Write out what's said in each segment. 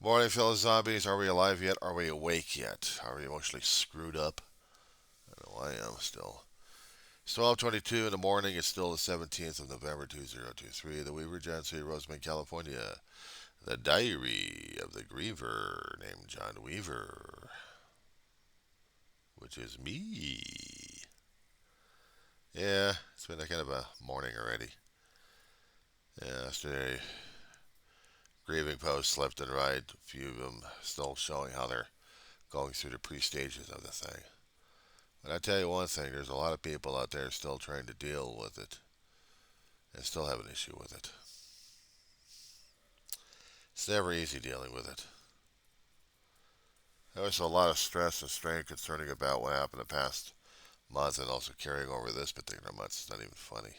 Morning, fellow zombies. Are we alive yet? Are we awake yet? Are we emotionally screwed up? I know I am still. It's 12:22 in the morning. It's still the 17th of November 2023. The Weaver Agency, Roseman, California. The Diary of the Griever named John Weaver, which is me. Yeah, it's been a kind of a morning already. Yeah, yesterday, grieving posts left and right. A few of them still showing how they're going through the pre-stages of the thing. But I tell you one thing, there's a lot of people out there still trying to deal with it and still have an issue with it. It's never easy dealing with it. There was a lot of stress and strain concerning about what happened the past month and also carrying over this particular month. It's not even funny.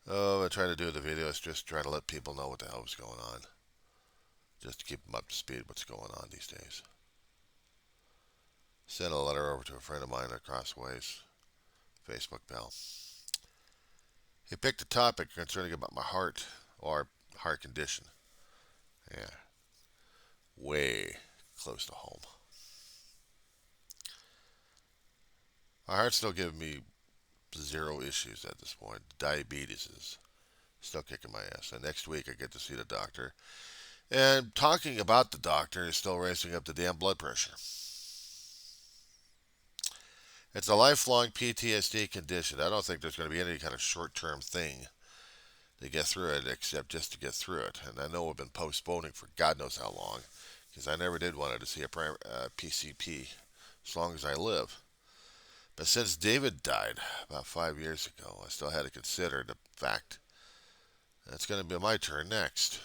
Oh, I'm trying to do the video is just trying to let people know what the hell is going on. Just to keep them up to speed what's going on these days. Sent a letter over to a friend of mine across ways, Facebook pal. He picked a topic concerning about my heart or heart condition. Yeah, way close to home. My heart's still giving me zero issues at this point. Diabetes is still kicking my ass. And next week I get to see the doctor. And talking about the doctor is still raising up the damn blood pressure. It's a lifelong PTSD condition. I don't think there's going to be any kind of short term thing to get through it except just to get through it. And I know we've been postponing for God knows how long because I never did want to see a PCP as long as I live. But since David died about 5 years ago, I still had to consider the fact that it's going to be my turn next.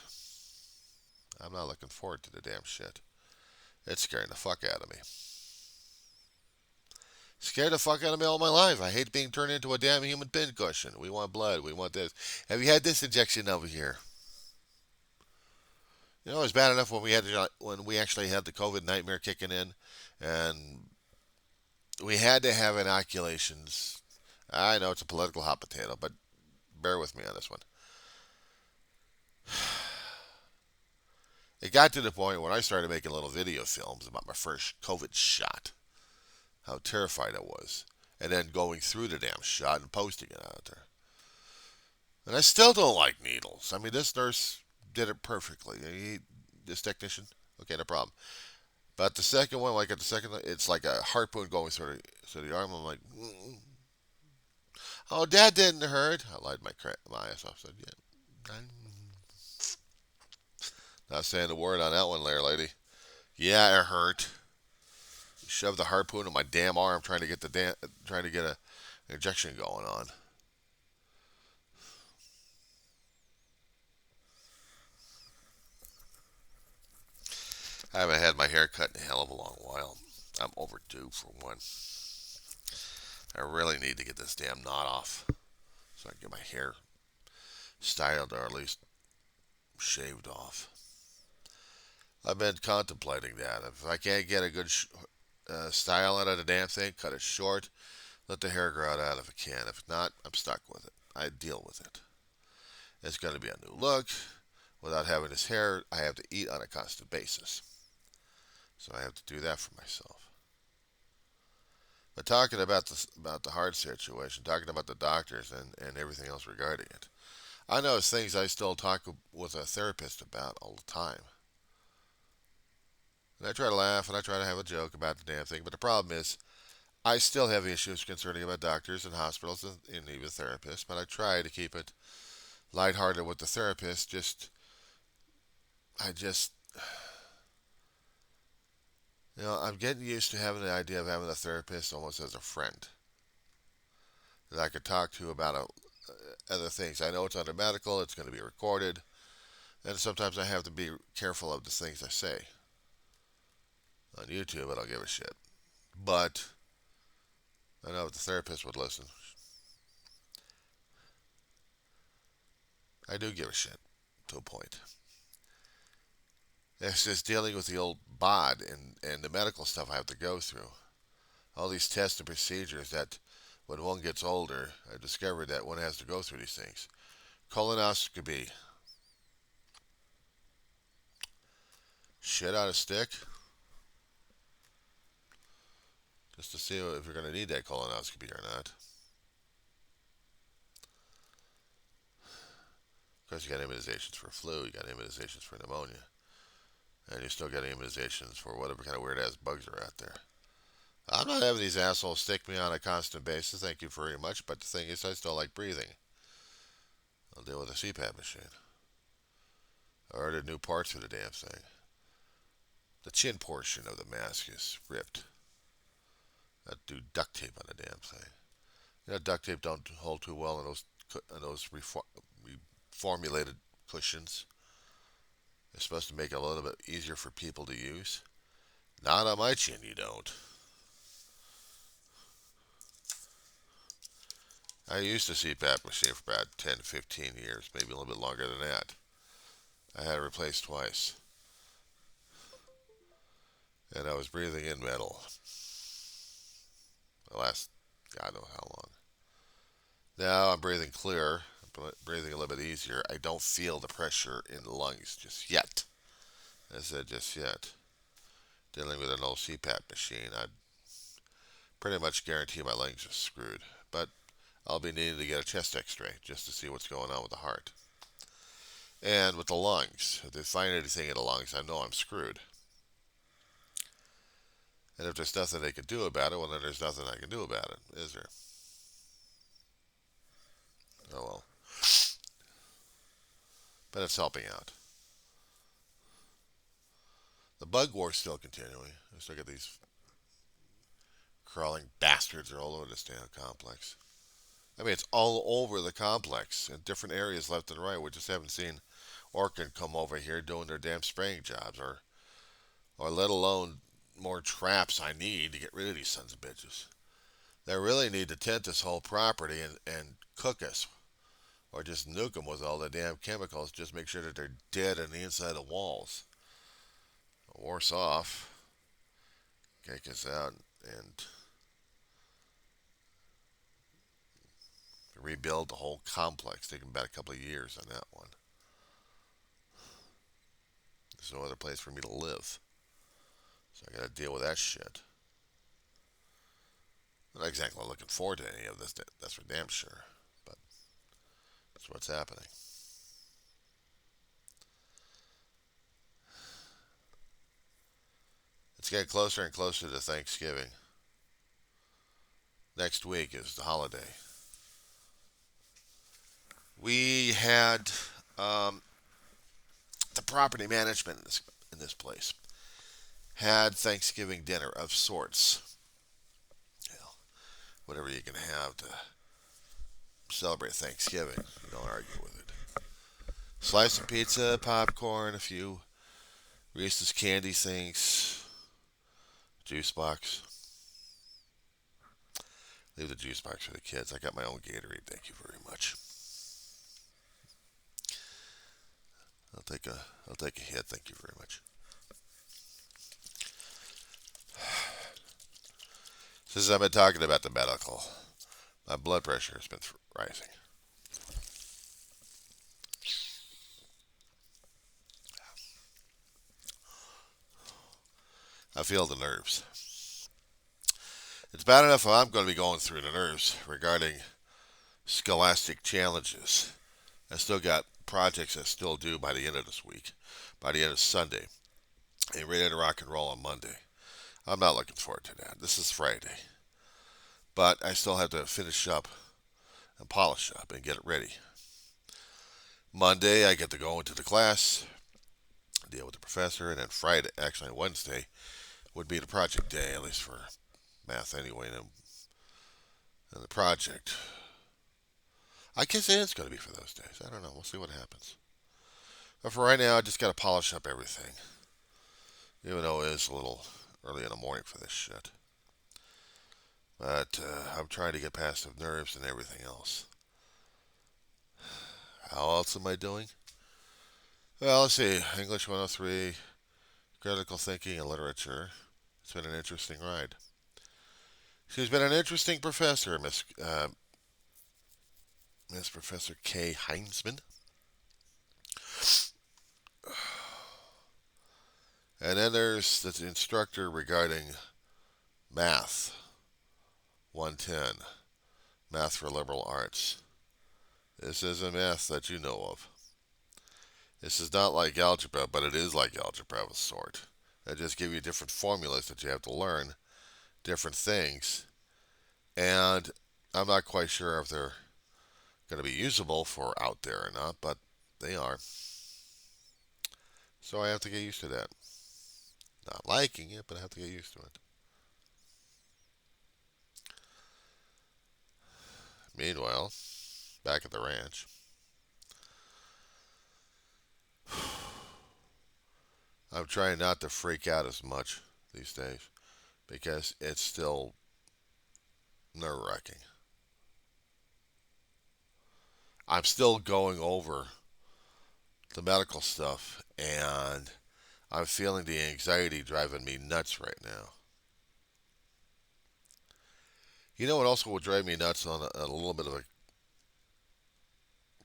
I'm not looking forward to the damn shit. It's scaring the fuck out of me. Scared the fuck out of me all my life. I hate being turned into a damn human pincushion. We want blood. We want this. Have you had this injection over here? You know, it was bad enough when we actually had the COVID nightmare kicking in, and we had to have inoculations. I know it's a political hot potato, but bear with me on this one. It got to the point when I started making little video films about my first COVID shot, how terrified I was, and then going through the damn shot and posting it out there. And I still don't like needles. I mean, this nurse did it perfectly. This technician, okay, no problem. But the second one, like at the second, it's like a harpoon going through the arm. I'm like, oh, that didn't hurt. I lied my ass off. Said, yeah, I'm not saying the word on that one, there, lady. Yeah, it hurt. Shoved the harpoon in my damn arm, trying to get a injection going on. I haven't had my hair cut in a hell of a long while. I'm overdue for one. I really need to get this damn knot off so I can get my hair styled or at least shaved off. I've been contemplating that. If I can't get a good style out of the damn thing, cut it short, let the hair grow out if I can. If not, I'm stuck with it. I deal with it. It's going to be a new look. Without having this hair, I have to eat on a constant basis. So I have to do that for myself. But talking about the heart situation, talking about the doctors and everything else regarding it, I know it's things I still talk with a therapist about all the time. And I try to laugh and I try to have a joke about the damn thing, but the problem is I still have issues concerning about doctors and hospitals and even therapists, but I try to keep it lighthearted with the therapist. I just, I'm getting used to having the idea of having a therapist almost as a friend that I could talk to about other things. I know it's under medical, it's going to be recorded, and sometimes I have to be careful of the things I say. On YouTube, I don't give a shit. But I know if the therapist would listen, I do give a shit to a point. It's just dealing with the old bod and the medical stuff I have to go through. All these tests and procedures that when one gets older, I discovered that one has to go through these things. Colonoscopy, shit out of stick just to see if you're going to need that colonoscopy or not. Of course, you got immunizations for flu, you got immunizations for pneumonia, and you still got immunizations for whatever kind of weird ass bugs are out there. I'm not having these assholes stick me on a constant basis, thank you very much, but the thing is, I still like breathing. I'll deal with a CPAP machine. I ordered new parts for the damn thing. The chin portion of the mask is ripped. I do duct tape on the damn thing. You know, duct tape don't hold too well in those reformulated cushions. It's supposed to make it a little bit easier for people to use. Not on my chin, you don't. I used a CPAP machine for about 10, 15 years, maybe a little bit longer than that. I had it replaced twice. And I was breathing in metal. The last, God knows how long. Now I'm breathing clear, breathing a little bit easier. I don't feel the pressure in the lungs just yet. I said just yet. Dealing with an old CPAP machine, I pretty much guarantee my lungs are screwed. But I'll be needing to get a chest x-ray just to see what's going on with the heart. And with the lungs, if they find anything in the lungs, I know I'm screwed. And if there's nothing they can do about it, well, then there's nothing I can do about it, is there? Oh well. But it's helping out. The bug war's still continuing. I still get these crawling bastards are all over this damn complex. I mean, it's all over the complex in different areas left and right. We just haven't seen Orkin come over here doing their damn spraying jobs, or let alone more traps I need to get rid of these sons of bitches. They really need to tent this whole property and cook us, or just nuke them with all the damn chemicals. Just make sure that they're dead on the inside of the walls. Worse off, kick us out and rebuild the whole complex. Taking about a couple of years on that one. There's no other place for me to live. So I gotta deal with that shit. I'm not exactly looking forward to any of this, that's for damn sure. But that's what's happening. It's getting closer and closer to Thanksgiving. Next week is the holiday. We had the property management in this place had Thanksgiving dinner of sorts. You know, whatever you can have to celebrate Thanksgiving. You don't argue with it. Slice of pizza, popcorn, a few Reese's candy things, juice box. Leave the juice box for the kids. I got my own Gatorade. Thank you very much. I'll take a hit. Thank you very much. Since I've been talking about the medical, my blood pressure has been rising. I feel the nerves. It's bad enough I'm going to be going through the nerves regarding scholastic challenges. I still got projects I still do by the end of this week, by the end of Sunday, and ready to rock and roll on Monday. I'm not looking forward to that. This is Friday. But I still have to finish up and polish up and get it ready. Monday, I get to go into the class, deal with the professor, and then Friday, actually Wednesday, would be the project day, at least for math anyway, and the project. I guess it is going to be for those days. I don't know. We'll see what happens. But for right now, I just got to polish up everything. Even though it is a little early in the morning for this shit. But I'm trying to get past the nerves and everything else. How else am I doing? Well, let's see. English 103, critical thinking and literature. It's been an interesting ride. She's been an interesting professor, Miss Professor K. Heinzman. And then there's the instructor regarding math 110, math for liberal arts. This is a math that you know of. This is not like algebra, but it is like algebra of a sort. They just give you different formulas that you have to learn, different things, and I'm not quite sure if they're going to be usable for out there or not, but they are. So I have to get used to that. Not liking it, but I have to get used to it. Meanwhile, back at the ranch, I'm trying not to freak out as much these days because it's still nerve wracking. I'm still going over the medical stuff and I'm feeling the anxiety driving me nuts right now. You know what also would drive me nuts on a little bit of a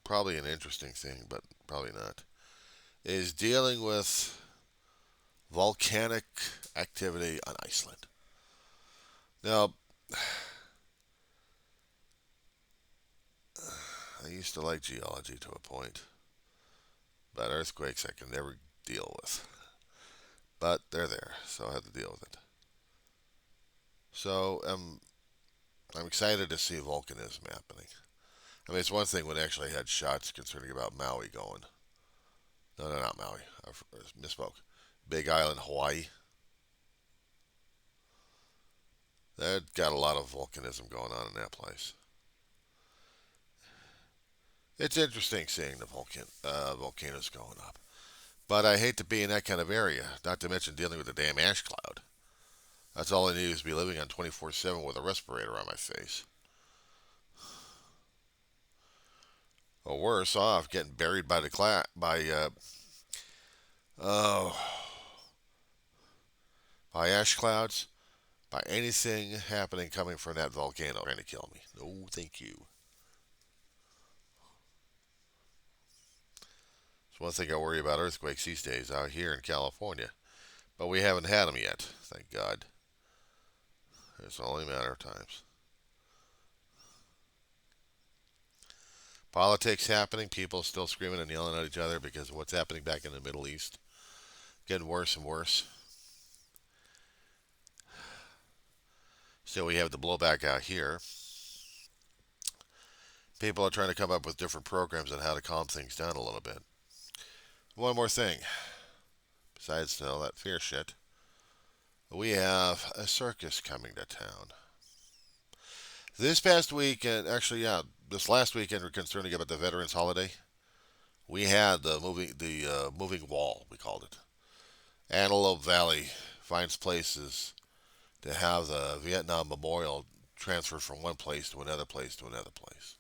probably an interesting thing, but probably not, is dealing with volcanic activity on Iceland. Now, I used to like geology to a point, but earthquakes I can never deal with. But they're there, so I have to deal with it. So I'm excited to see volcanism happening. I mean, it's one thing when they actually had shots concerning about Maui going. No, no, not Maui. I misspoke. Big Island, Hawaii. That got a lot of volcanism going on in that place. It's interesting seeing the volcanoes going up. But I hate to be in that kind of area, not to mention dealing with the damn ash cloud. That's all I need is to be living on 24/7 with a respirator on my face. Or worse off, getting buried by oh, by ash clouds, by anything happening coming from that volcano trying to kill me. No, thank you. It's one thing I worry about earthquakes these days out here in California. But we haven't had them yet, thank God. It's only a matter of times. Politics happening, people still screaming and yelling at each other because of what's happening back in the Middle East. Getting worse and worse. So we have the blowback out here. People are trying to come up with different programs on how to calm things down a little bit. One more thing, besides all that fear shit, we have a circus coming to town. This past weekend, actually, yeah, this last weekend, we're concerning about the Veterans Holiday. We had the moving wall, we called it. Antelope Valley finds places to have the Vietnam Memorial transferred from one place to another place to another place.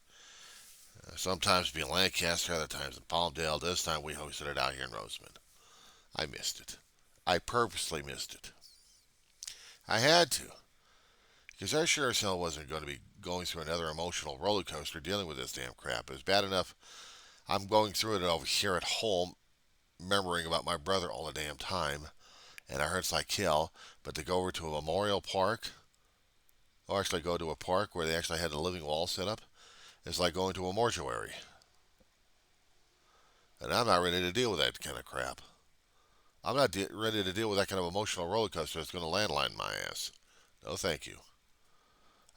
Sometimes be in Lancaster, other times in Palmdale. This time we hosted it out here in Roseman. I missed it. I purposely missed it. I had to, because I sure as hell wasn't going to be going through another emotional roller coaster dealing with this damn crap. It was bad enough I'm going through it over here at home, remembering about my brother all the damn time, and it hurts like hell. But to go over to a memorial park, or actually go to a park where they actually had the living wall set up, is like going to a mortuary. And I'm not ready to deal with that kind of crap. I'm not ready to deal with that kind of emotional roller coaster that's going to landline my ass. No, thank you.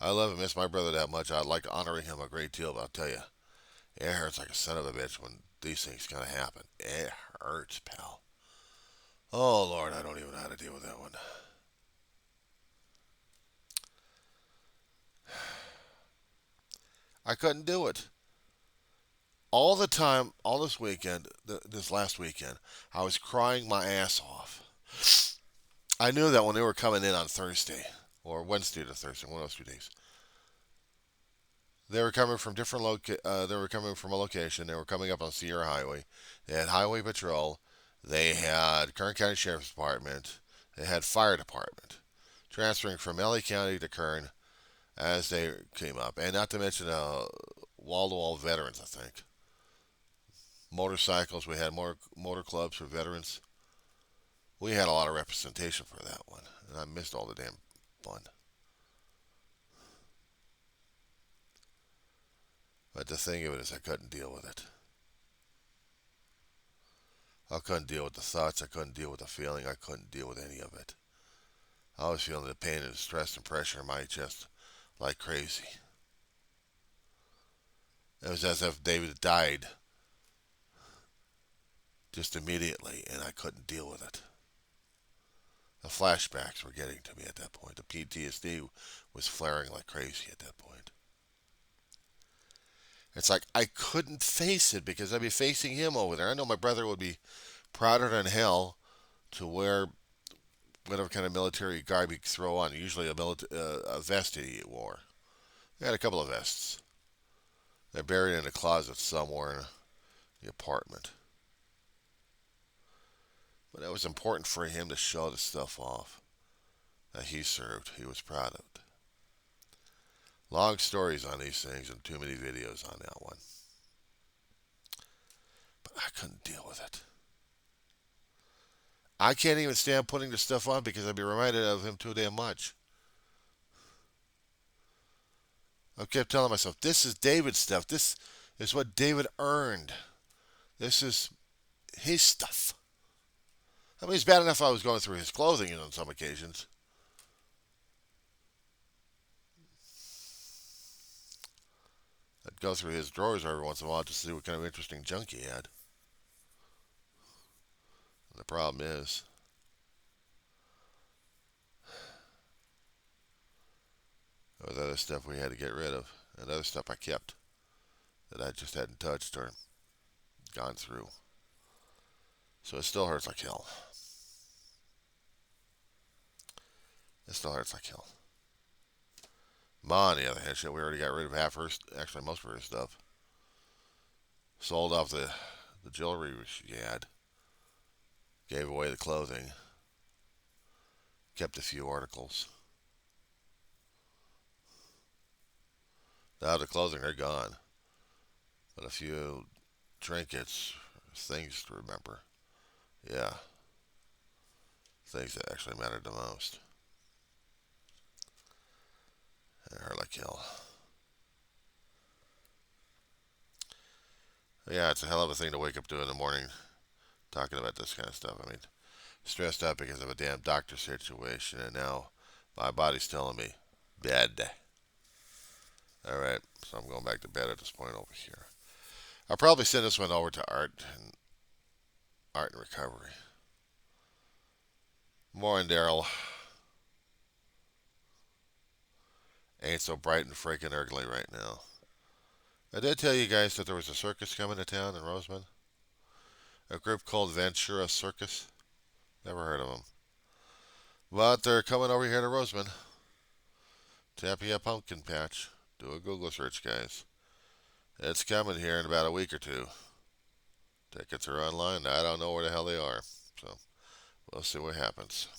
I love and miss my brother that much. I'd like honoring him a great deal, but I'll tell you, it hurts like a son of a bitch when these things kind of happen. It hurts, pal. Oh, Lord, I don't even know how to deal with that one. I couldn't do it. All the time, all this weekend, this last weekend, I was crying my ass off. I knew that when they were coming in on Thursday, or Wednesday to Thursday, one of those 2 days, they were coming from they were coming from a location. They were coming up on Sierra Highway. They had Highway Patrol. They had Kern County Sheriff's Department. They had Fire Department, transferring from LA County to Kern as they came up, and not to mention wall-to-wall veterans. I think motorcycles. We had more motor clubs for veterans. We had a lot of representation for that one, and I missed all the damn fun. But the thing of it is, I couldn't deal with it. I couldn't deal with the thoughts. I couldn't deal with the feeling. I couldn't deal with any of it. I was feeling the pain and the stress and pressure in my chest like crazy. It was as if David had died just immediately, and I couldn't deal with it. The flashbacks were getting to me at that point. The PTSD was flaring like crazy at that point. It's like I couldn't face it because I'd be facing him over there. I know my brother would be prouder than hell to wear whatever kind of military garb he could throw on. Usually a vest he wore. He had a couple of vests. They're buried in a closet somewhere in the apartment. But it was important for him to show the stuff off that he served. He was proud of it. Long stories on these things and too many videos on that one. But I couldn't deal with it. I can't even stand putting the stuff on because I'd be reminded of him too damn much. I kept telling myself, this is David's stuff. This is what David earned. This is his stuff. I mean, it's bad enough I was going through his clothing on some occasions. I'd go through his drawers every once in a while to see what kind of interesting junk he had. And the problem is, there was other stuff we had to get rid of, and other stuff I kept that I just hadn't touched or gone through. So it still hurts like hell. It still hurts like hell. Ma, on the other hand, shit, we already got rid of half her, actually most of her stuff. Sold off the jewelry she had. Gave away the clothing. Kept a few articles. Now the clothing, they're gone. But a few trinkets, things to remember. Yeah. Things that actually mattered the most. It hurt like hell. Yeah, it's a hell of a thing to wake up to in the morning talking about this kind of stuff. I mean, stressed out because of a damn doctor situation, and now my body's telling me, bed. Alright, so I'm going back to bed at this point over here. I'll probably send this one over to Art and Recovery. More on Daryl. Ain't so bright and freaking ugly right now. I did tell you guys that there was a circus coming to town in Roseman. A group called Ventura Circus. Never heard of them. But they're coming over here to Roseman. Tapia Pumpkin Patch. Do a Google search, guys. It's coming here in about a week or two. Tickets are online. I don't know where the hell they are. So, we'll see what happens.